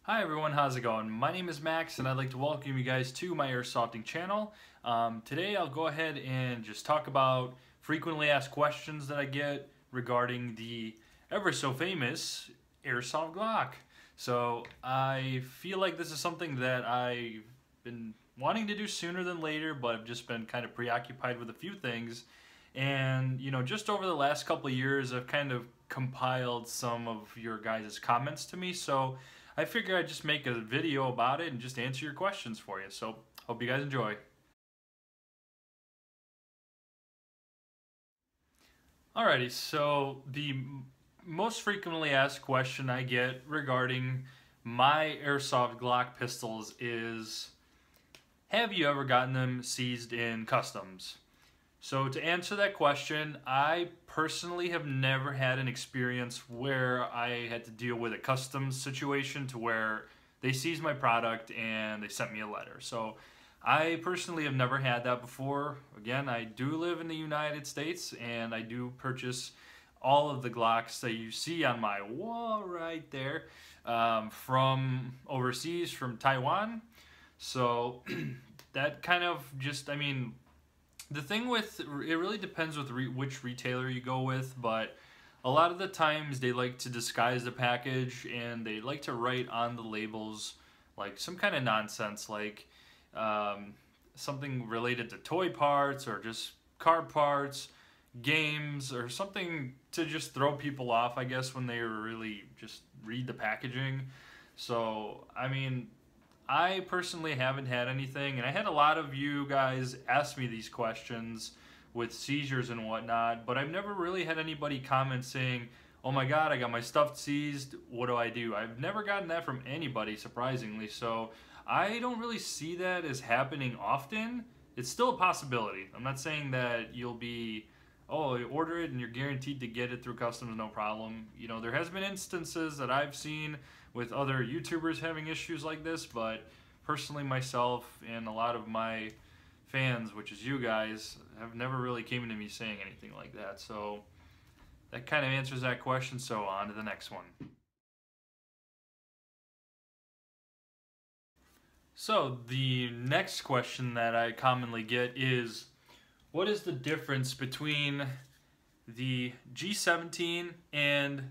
Hi everyone, how's it going? My name is Max and I'd like to welcome you guys to my Airsofting channel. Today I'll go ahead and just talk about frequently asked questions that I get regarding the ever so famous Airsoft Glock. So I feel like this is something that I've been wanting to do sooner than later, but I've just been kind of preoccupied with a few things. And just over the last couple of years I've kind of compiled some of your guys' comments to me, so I figured I'd just make a video about it and just answer your questions for you. So, hope you guys enjoy. Alrighty, so the most frequently asked question I get regarding my Airsoft Glock pistols is, have you ever gotten them seized in customs? So to answer that question, I personally have never had an experience where I had to deal with a customs situation to where they seized my product and they sent me a letter. So I personally have never had that before. Again, I do live in the United States and I do purchase all of the Glocks that you see on my wall right there from overseas, from Taiwan. So that kind of just, the thing with it really depends with which retailer you go with, but a lot of the times they like to disguise the package and they like to write on the labels like some kind of nonsense, like something related to toy parts or just car parts, games, or something to just throw people off, I guess, when they really just read the packaging. So I personally haven't had anything, and I had a lot of you guys ask me these questions with seizures and whatnot, but I've never really had anybody comment saying, oh my god, I got my stuff seized, what do I do? I've never gotten that from anybody, surprisingly, so I don't really see that as happening often. It's still a possibility. I'm not saying that you'll be, oh, you order it and you're guaranteed to get it through customs, no problem. There has been instances that I've seen with other YouTubers having issues like this, but personally myself and a lot of my fans, which is you guys, have never really came to me saying anything like that. So that kind of answers that question, so on to the next one. So the next question that I commonly get is, what is the difference between the G17 and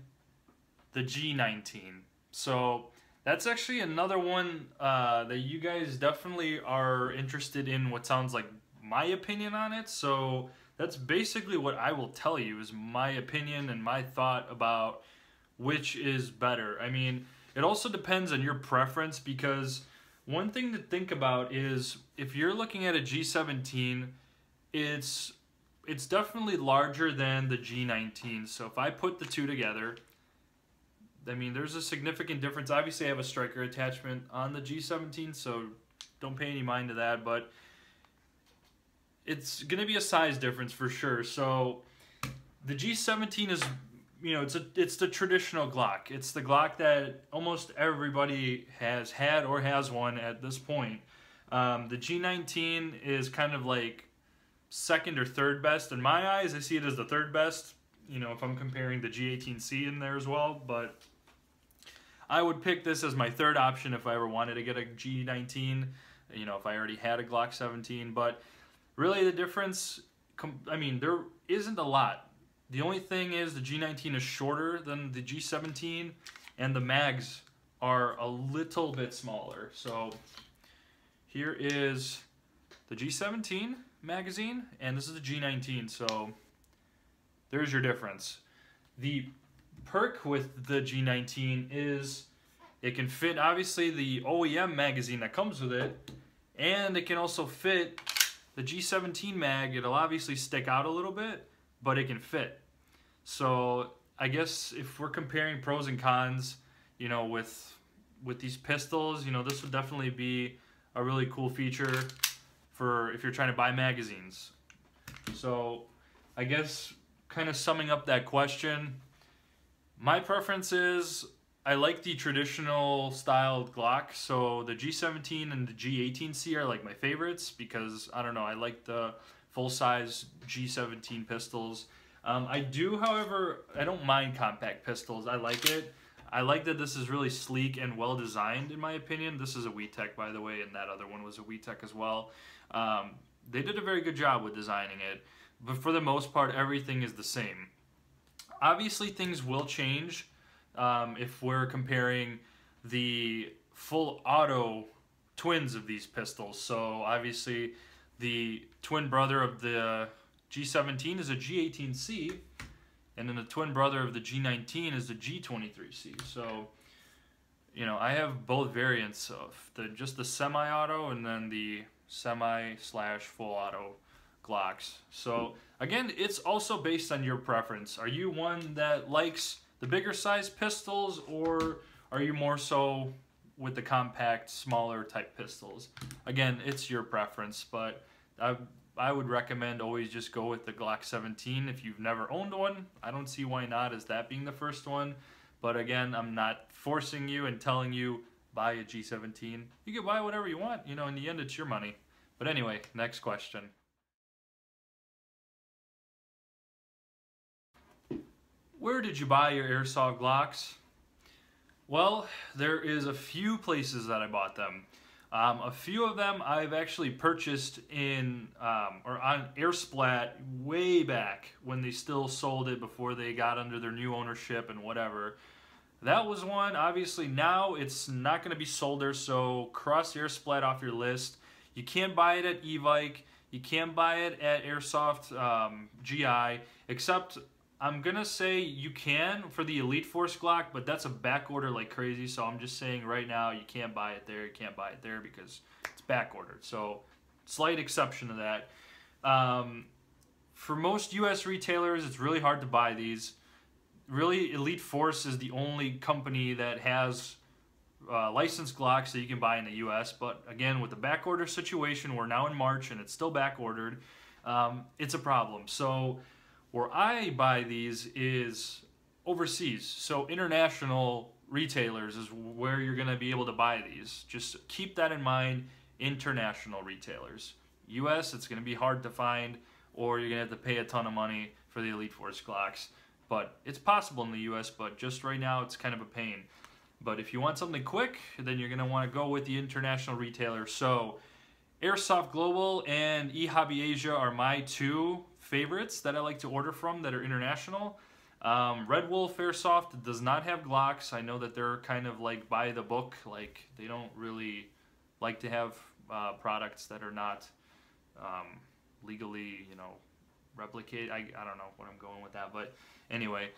the G19? So that's actually another one that you guys definitely are interested in, what sounds like my opinion on it. So that's basically what I will tell you is my opinion and my thought about which is better. It also depends on your preference, because one thing to think about is if you're looking at a G17, it's definitely larger than the G19. So if I put the two together, there's a significant difference. Obviously, I have a striker attachment on the G17, so don't pay any mind to that, but it's going to be a size difference for sure. So the G17 is, it's the traditional Glock. It's the Glock that almost everybody has had or has one at this point. The G19 is kind of like second or third best. In my eyes, I see it as the third best, if I'm comparing the G18C in there as well, but I would pick this as my third option if I ever wanted to get a G19, if I already had a Glock 17. But really the difference, there isn't a lot. The only thing is the G19 is shorter than the G17, and the mags are a little bit smaller. So here is the G17 magazine, and this is the G19, so there's your difference. The perk with the G19 is it can fit, obviously, the OEM magazine that comes with it, and it can also fit the G17 mag. It'll obviously stick out a little bit, but it can fit. So I guess if we're comparing pros and cons, with these pistols, this would definitely be a really cool feature for if you're trying to buy magazines. So I guess kind of summing up that question, my preference is I like the traditional style Glock. So the G17 and the G18C are like my favorites because, I don't know, I like the full-size G17 pistols. I do, however, I don't mind compact pistols. I like it. I like that this is really sleek and well designed in my opinion. This is a WeTech, by the way, and that other one was a WeTech as well. They did a very good job with designing it, but for the most part everything is the same. Obviously things will change if we're comparing the full auto twins of these pistols. So obviously the twin brother of the G17 is a G18C, and then the twin brother of the G19 is the G23C. So, you know, I have both variants of just the semi-auto and then the semi/full auto Glocks. So again, it's also based on your preference. Are you one that likes the bigger size pistols, or are you more so with the compact, smaller type pistols? Again, it's your preference, but I would recommend always just go with the Glock 17 if you've never owned one. I don't see why not as that being the first one. But again, I'm not forcing you and telling you buy a G17. You can buy whatever you want. You know, in the end, it's your money. But anyway, next question. Where did you buy your Aerosol Glocks? Well, there is a few places that I bought them. A few of them I've actually purchased in or on Airsplat way back when they still sold it before they got under their new ownership and whatever. That was one. Obviously now it's not going to be sold there, so cross Airsplat off your list. You can't buy it at Evike. You can't buy it at Airsoft GI, except I'm going to say you can for the Elite Force Glock, but that's a back order like crazy, so I'm just saying right now you can't buy it there, you can't buy it there because it's back ordered. So slight exception to that. For most US retailers, it's really hard to buy these. Really, Elite Force is the only company that has licensed Glocks that you can buy in the US, but again, with the back order situation, we're now in March and it's still back ordered, it's a problem. So where I buy these is overseas. So international retailers is where you're going to be able to buy these. Just keep that in mind, international retailers. US, it's going to be hard to find, or you're going to have to pay a ton of money for the Elite Force Glocks. But it's possible in the US, but just right now it's kind of a pain. But if you want something quick, then you're going to want to go with the international retailer. So Airsoft Global and eHobby Asia are my two favorites that I like to order from that are international. Red Wolf Airsoft does not have Glocks. I know that they're kind of like by the book, like they don't really like to have products that are not legally, you know, replicate. I don't know what I'm going with that, but anyway,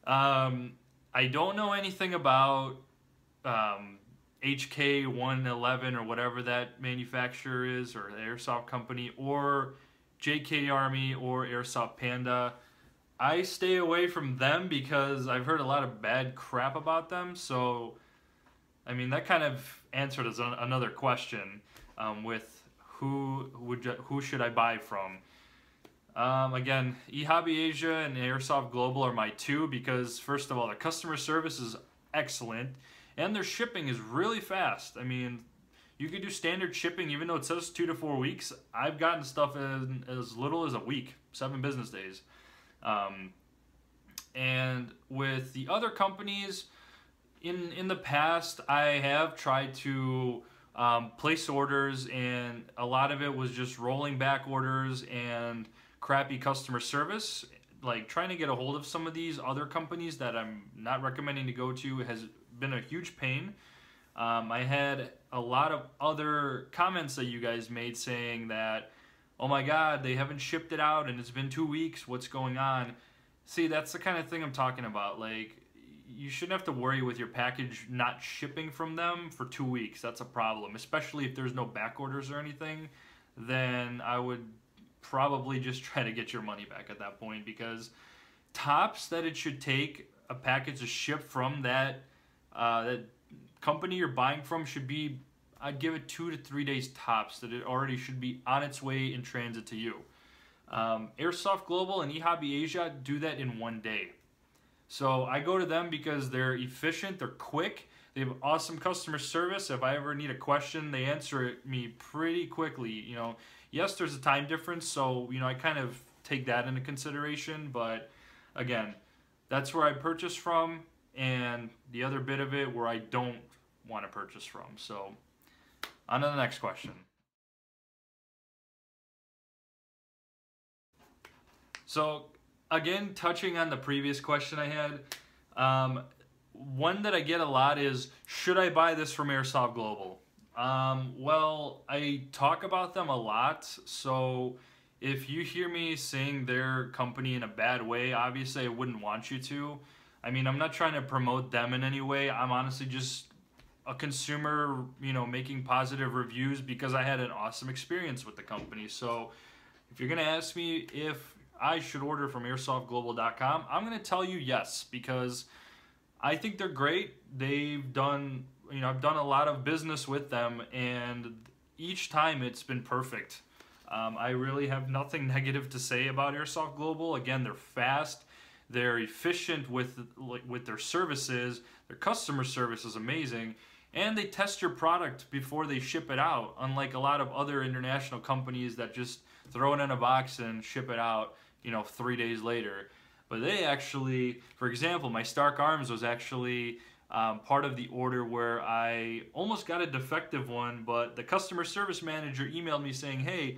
I don't know anything about HK111 or whatever that manufacturer is, or the Airsoft company, or JK Army or Airsoft Panda. I stay away from them because I've heard a lot of bad crap about them. So, I mean, that kind of answered another question with who should I buy from. Again, eHobby Asia and Airsoft Global are my two because, first of all, their customer service is excellent and their shipping is really fast. I mean, you could do standard shipping even though it says 2 to 4 weeks. I've gotten stuff in as little as a week, 7 business days. And with the other companies, in the past, I have tried to place orders, and a lot of it was just rolling back orders and crappy customer service. Like trying to get a hold of some of these other companies that I'm not recommending to go to has been a huge pain. I had a lot of other comments that you guys made saying that, oh my god, they haven't shipped it out and it's been 2 weeks, what's going on? See, that's the kind of thing I'm talking about. Like, you shouldn't have to worry with your package not shipping from them for 2 weeks. That's a problem, especially if there's no back orders or anything. Then I would probably just try to get your money back at that point, because tops that it should take a package to ship from that company you're buying from should be, I'd give it 2 to 3 days tops, that it already should be on its way in transit to you. Airsoft Global and eHobby Asia do that in 1 day. So I go to them because they're efficient, they're quick, they have awesome customer service. If I ever need a question, they answer me pretty quickly. You know, yes, there's a time difference, so you know I kind of take that into consideration. But again, that's where I purchase from, and the other bit of it where I don't want to purchase from. So on to the next question. So again, touching on the previous question I had, one that I get a lot is, should I buy this from Airsoft Global? Well, I talk about them a lot, so if you hear me saying their company in a bad way, obviously I wouldn't want you to. I mean, I'm not trying to promote them in any way. I'm honestly just a consumer, making positive reviews because I had an awesome experience with the company. So if you're going to ask me if I should order from airsoftglobal.com, I'm going to tell you yes, because I think they're great. They've done, I've done a lot of business with them, and each time it's been perfect. I really have nothing negative to say about Airsoft Global. Again, they're fast, they're efficient with their services, their customer service is amazing, and they test your product before they ship it out, unlike a lot of other international companies that just throw it in a box and ship it out, 3 days later. But they actually, for example, my Stark Arms was actually part of the order where I almost got a defective one, but the customer service manager emailed me saying, hey,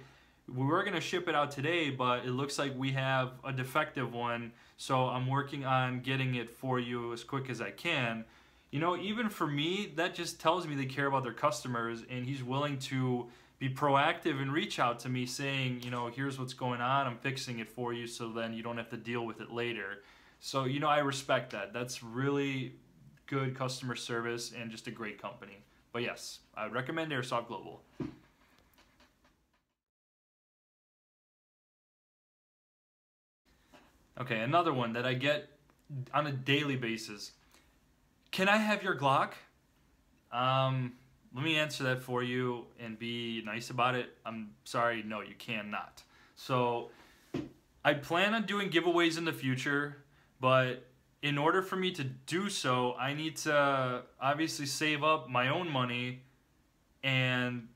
we were going to ship it out today, but it looks like we have a defective one, so I'm working on getting it for you as quick as I can. Even for me, that just tells me they care about their customers, and he's willing to be proactive and reach out to me saying, here's what's going on, I'm fixing it for you, so then you don't have to deal with it later. So, I respect that. That's really good customer service and just a great company. But yes, I would recommend Airsoft Global. Okay, another one that I get on a daily basis. Can I have your Glock? Let me answer that for you and be nice about it. I'm sorry, no, you cannot. So I plan on doing giveaways in the future, but in order for me to do so, I need to obviously save up my own money and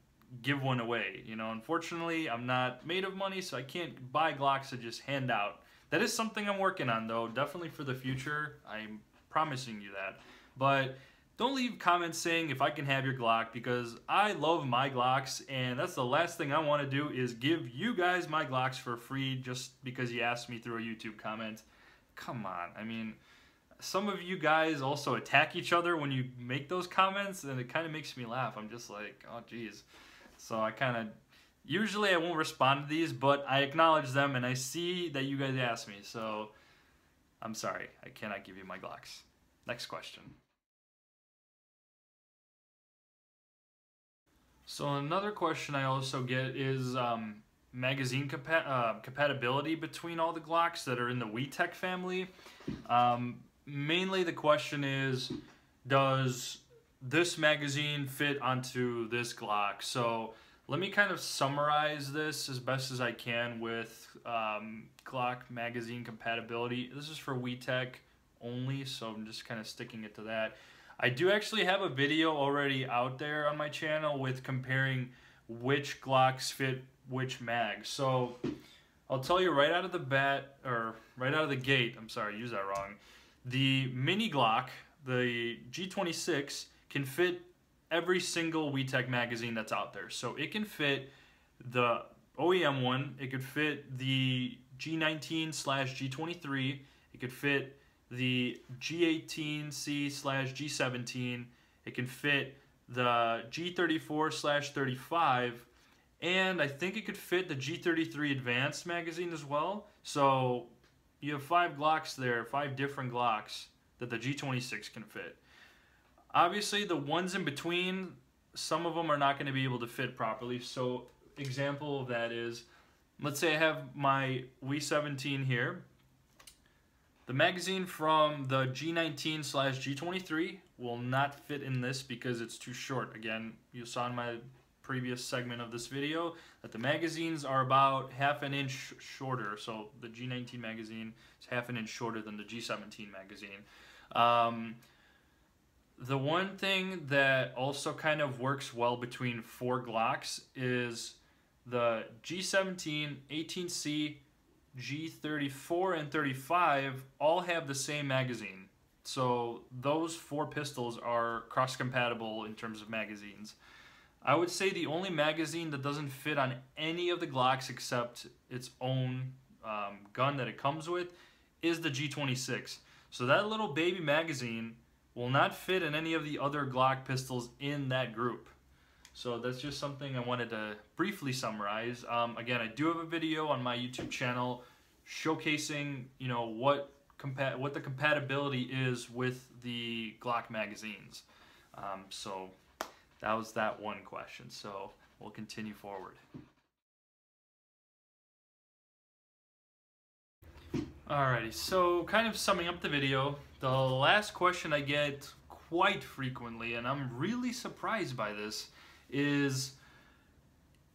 give one away. Unfortunately, I'm not made of money, so I can't buy Glocks to just hand out. That is something I'm working on, though, definitely for the future. I'm promising you that. But don't leave comments saying if I can have your Glock, because I love my Glocks, and that's the last thing I want to do is give you guys my Glocks for free just because you asked me through a YouTube comment. Come on. I mean, some of you guys also attack each other when you make those comments, and it kind of makes me laugh. I'm just like, oh, geez. So usually I won't respond to these, but I acknowledge them, and I see that you guys asked me, so I'm sorry. I cannot give you my Glocks. Next question. So another question I also get is magazine compatibility between all the Glocks that are in the WeTech family. Mainly the question is, does this magazine fit onto this Glock? So let me kind of summarize this as best as I can with Glock magazine compatibility. This is for WeTech only, so I'm just kind of sticking it to that. I do actually have a video already out there on my channel with comparing which Glocks fit which mag. So I'll tell you right out of the gate, I'm sorry, I used that wrong. The mini Glock, the G26, can fit every single WeTech magazine that's out there. So it can fit the OEM one, it could fit the G19/G23, it could fit the G18C/G17, it can fit the G34/35, and I think it could fit the G33 Advanced magazine as well. So you have 5 Glocks there, 5 different Glocks that the G26 can fit. Obviously the ones in between, some of them are not going to be able to fit properly. So example of that is, let's say I have my G17 here. The magazine from the G19/G23 will not fit in this because it's too short. Again, you saw in my previous segment of this video that the magazines are about half an inch shorter. So the G19 magazine is half an inch shorter than the G17 magazine. The one thing that also kind of works well between 4 Glocks is the G17, 18C, G34, and 35 all have the same magazine. So those 4 pistols are cross-compatible in terms of magazines. I would say the only magazine that doesn't fit on any of the Glocks except its own gun that it comes with is the G26. So that little baby magazine will not fit in any of the other Glock pistols in that group. So that's just something I wanted to briefly summarize. Again, I do have a video on my YouTube channel showcasing, you know, what the compatibility is with the Glock magazines. So that was that one question. So we'll continue forward. Alrighty, so kind of summing up the video, the last question I get quite frequently, and I'm really surprised by this, is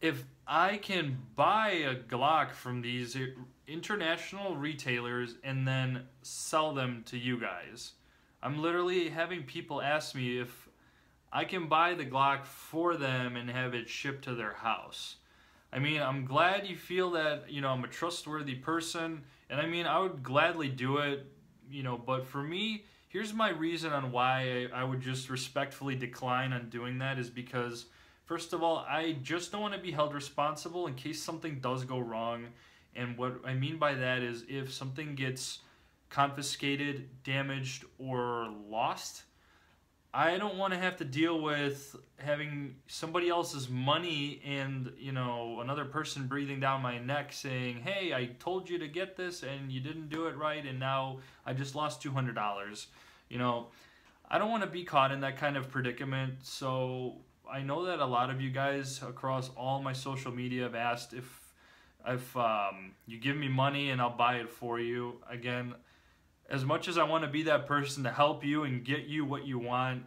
if I can buy a Glock from these international retailers and then sell them to you guys. I'm literally having people ask me if I can buy the Glock for them and have it shipped to their house. I mean, I'm glad you feel that, you know, I'm a trustworthy person, and I mean, I would gladly do it, you know, but for me, here's my reason on why I would just respectfully decline on doing that is because, first of all, I just don't want to be held responsible in case something does go wrong. And what I mean by that is if something gets confiscated, damaged, or lost, I don't want to have to deal with having somebody else's money and, you know, another person breathing down my neck saying, hey, I told you to get this and you didn't do it right and now I just lost $200. You know, I don't want to be caught in that kind of predicament. So I know that a lot of you guys across all my social media have asked if you give me money and I'll buy it for you. Again, as much as I want to be that person to help you and get you what you want,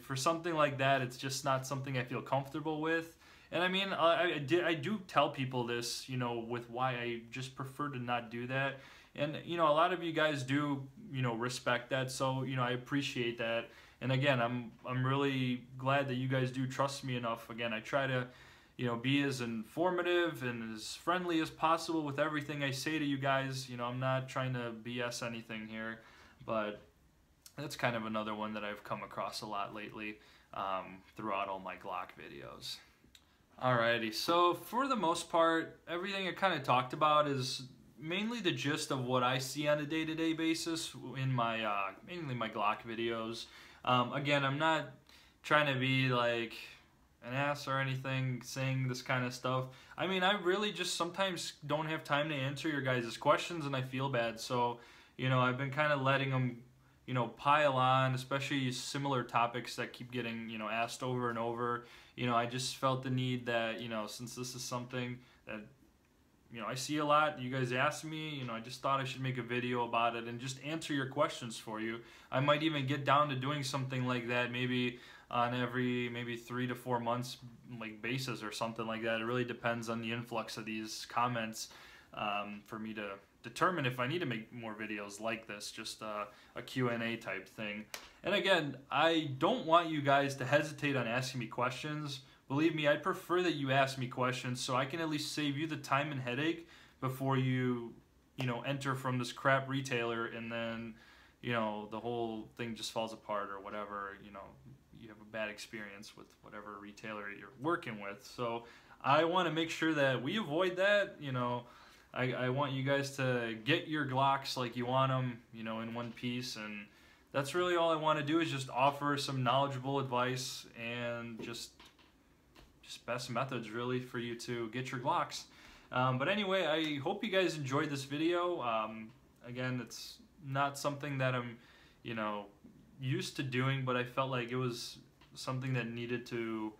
for something like that, it's just not something I feel comfortable with. And I mean, I do tell people this, you know, with why I just prefer to not do that. And, you know, a lot of you guys do, you know, respect that. So, you know, I appreciate that. And again, I'm really glad that you guys do trust me enough. Again, I try to, you know, be as informative and as friendly as possible with everything I say to you guys. You know, I'm not trying to BS anything here, but that's kind of another one that I've come across a lot lately throughout all my Glock videos. Alrighty, so for the most part, everything I kind of talked about is mainly the gist of what I see on a day-to-day basis in my mainly my Glock videos. Again, I'm not trying to be like an ass or anything saying this kind of stuff. I mean, I really just sometimes don't have time to answer your guys' questions and I feel bad. So, you know, I've been kind of letting them, you know, pile on, especially similar topics that keep getting, you know, asked over and over. You know, I just felt the need that, you know, since this is something that, you know, I see a lot, you guys ask me, you know, I just thought I should make a video about it and just answer your questions for you. I might even get down to doing something like that, maybe on every 3 to 4 months like basis or something like that. It really depends on the influx of these comments for me to determine if I need to make more videos like this, just a Q&A type thing. And again, I don't want you guys to hesitate on asking me questions. Believe me, I'd prefer that you ask me questions so I can at least save you the time and headache before you know, enter from this crap retailer and then, you know, the whole thing just falls apart or whatever, you know, you have a bad experience with whatever retailer you're working with. So I want to make sure that we avoid that. You know, I want you guys to get your Glocks like you want them, you know, in one piece, and that's really all I want to do is just offer some knowledgeable advice and just best methods really for you to get your Glocks. But anyway, I hope you guys enjoyed this video. Again, it's not something that I'm, you know, used to doing, but I felt like it was something that needed to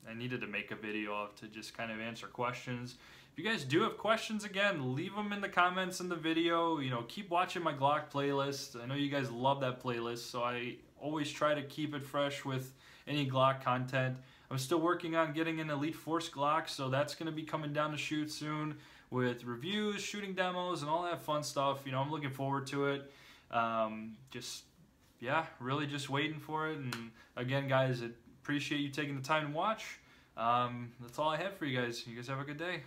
I needed to make a video of, to just kind of answer questions. If you guys do have questions, again, leave them in the comments in the video. You know, keep watching my Glock playlist. I know you guys love that playlist, so I always try to keep it fresh with any Glock content. I'm still working on getting an Elite Force Glock, so that's going to be coming down the chute soon with reviews, shooting demos, and all that fun stuff. You know, I'm looking forward to it. Yeah, really just waiting for it. And again, guys, I appreciate you taking the time to watch. That's all I have for you guys. You guys have a good day.